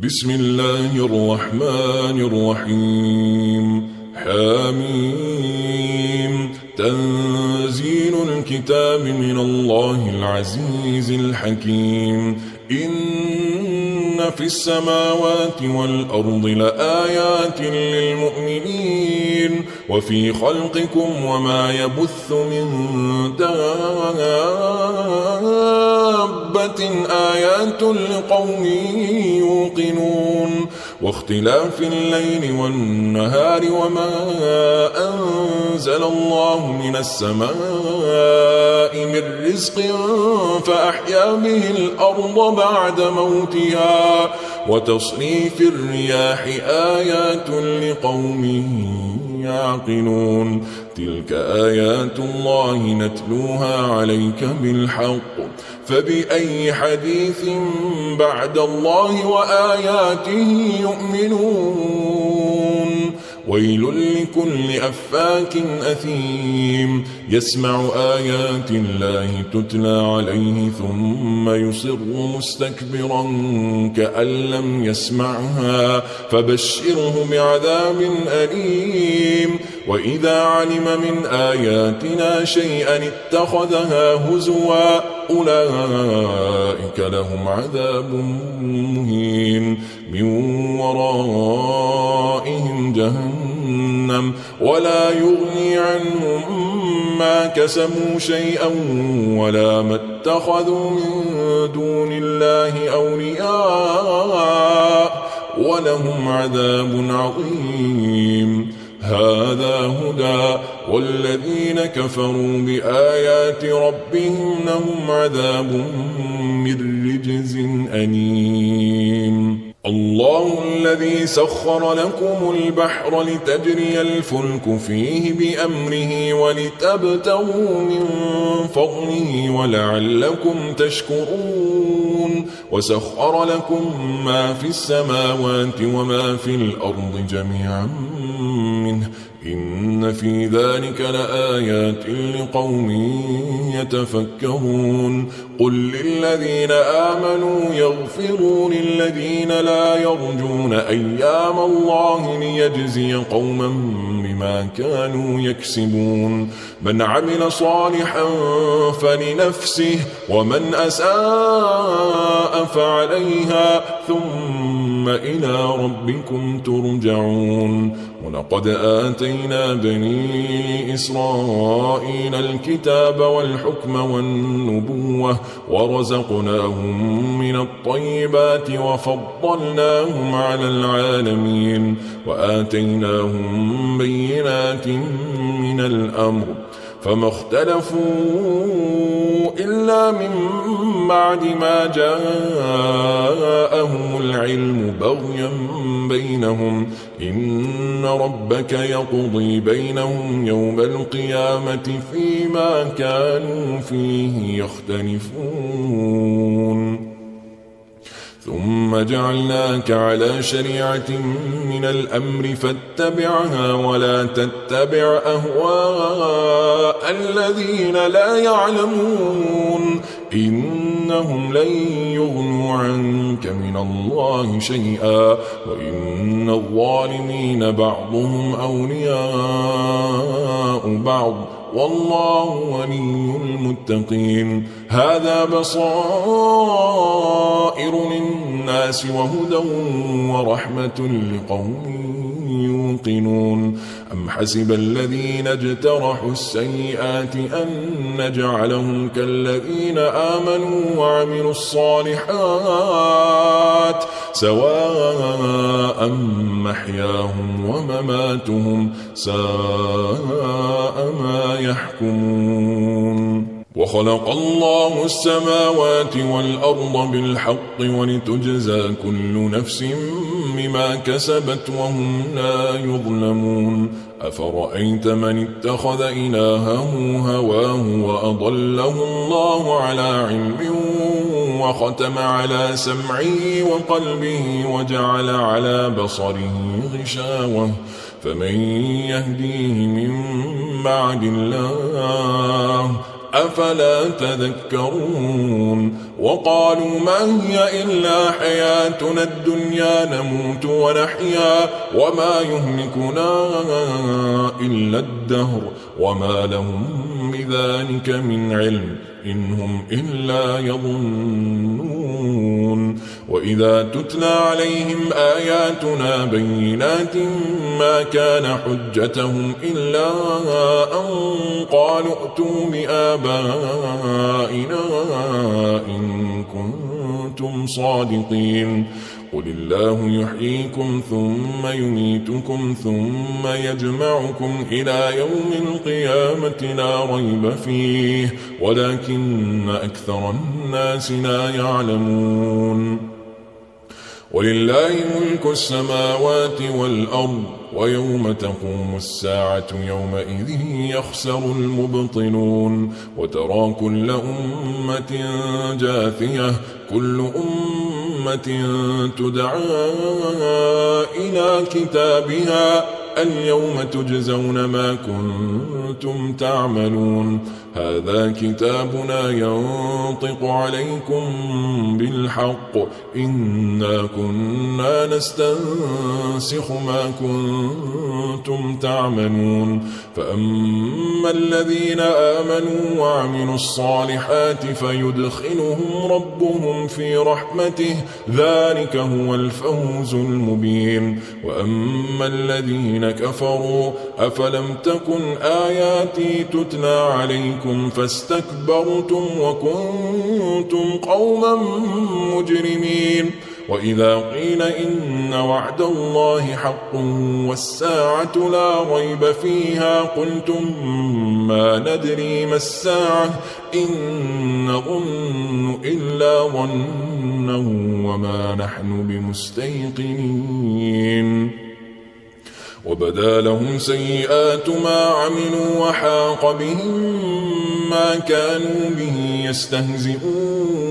بسم الله الرحمن الرحيم حميم تنزيل الكتاب من الله العزيز الحكيم إن في السماوات والأرض لآيات للمؤمنين وفي خلقكم وما يبث من دابة آيات لقوم يوقنون واختلاف الليل والنهار وما أنزل الله من السماء من رزق فأحيا به الأرض بعد موتها وتصريف الرياح آيات لقوم يعقلون تلك آيات الله نتلوها عليك بالحق فبأي حديث بعد الله وآياته يؤمنون ويل لكل أفاك أثيم يسمع آيات الله تتلى عليه ثم يصر مستكبرا كأن لم يسمعها فبشره بعذاب أليم وإذا علم من آياتنا شيئا اتخذها هزوا أولئك لهم عذاب مهين من ورائهم جهنم ولا يغني عنهم ما كسبوا شيئا ولا ما اتخذوا من دون الله أولياء ولهم عذاب عظيم هذا هدى والذين كفروا بآيات ربهم لهم عذاب من رجز أليم الله الذي سخر لكم البحر لتجري الفلك فيه بأمره ولتبتغوا من فضله ولعلكم تشكرون وسخر لكم ما في السماوات وما في الأرض جميعا منه إن في ذلك لآيات لقوم يتفكرون قل للذين آمنوا يغفروا للذين لا يرجون أيام الله ليجزي قوما بما كانوا يكسبون من عمل صالحا فلنفسه ومن أساء فعليها ثم إلى ربكم ترجعون ولقد آتينا بني إسرائيل الكتاب والحكم والنبوة ورزقناهم من الطيبات وفضلناهم على العالمين وآتيناهم بينات من الأمر فما اختلفوا إلا من بعد ما جاءهم العلم بغيا بينهم إن ربك يقضي بينهم يوم القيامة فيما كانوا فيه يختلفون ثم جعلناك على شريعة من الأمر فاتبعها ولا تتبع أهواء الذين لا يعلمون إنهم لن يغنوا عنك من الله شيئا وإن الظالمين بعضهم أولياء بعض والله ولي المتقين هذا بصائر للناس وهدى ورحمة لقوم يوقنون أم حسب الذين اجترحوا السيئات أن نجعلهم كالذين آمنوا وعملوا الصالحات سواء محياهم ومماتهم ساء ما يحكمون وخلق الله السماوات والأرض بالحق ولتجزى كل نفس بما كسبت وهم لا يظلمون أفرأيت من اتخذ إلهه هواه وأضله الله على علم وختم على سمعه وقلبه وجعل على بصره غشاوة فمن يهديه من بعد الله أفلا تذكرون وقالوا ما هي إلا حياتنا الدنيا نموت ونحيا وما يهلكنا إلا الدهر وما لهم بذلك من علم إن هم إلا يظنون وإذا تتلى عليهم آياتنا بينات ما كان حجتهم إلا أن قالوا ائتوا بآبائنا إن كنتم صادقين قل الله يحييكم ثم يميتكم ثم يجمعكم إلى يوم القيامة لا ريب فيه ولكن أكثر الناس لا يعلمون ولله ملك السماوات والأرض ويوم تقوم الساعة يومئذ يخسر المبطلون وترى كل أمة جاثية كل أمة تدعى إلى كتابها اليوم تجزون ما كنتم تعملون هذا كتابنا ينطق عليكم بالحق إنا كنا نستنسخ ما كنتم تعملون فأما الذين آمنوا وعملوا الصالحات فيدخلهم ربهم في رحمته ذلك هو الفوز المبين وأما الذين كفروا أفلم تكن آياتي تتلى عليكم فاستكبرتم وكنتم قوما مجرمين وإذا قيل إن وعد الله حق والساعة لا ريب فيها قلتم ما ندري ما الساعة إن نظن إلا ظنا وما نحن بمستيقنين وبدا لهم سيئات ما عملوا وحاق بهم ما كانوا به يستهزئون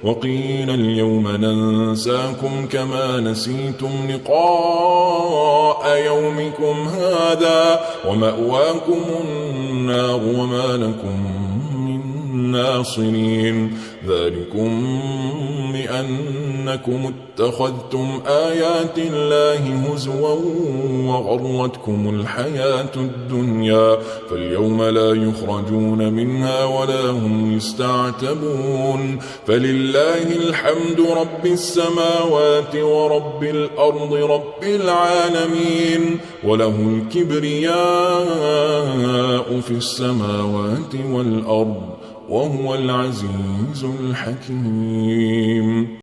وقيل اليوم ننساكم كما نسيتم لقاء يومكم هذا ومأواكم النار وما لكم من ناصرين ذلكم بأنكم اتخذتم آيات الله هزوا وغرتكم الحياة الدنيا فاليوم لا يخرجون منها ولا هم يستعتبون فلله الحمد رب السماوات ورب الأرض رب العالمين وله الكبرياء في السماوات والأرض وهو العزيز الحكيم.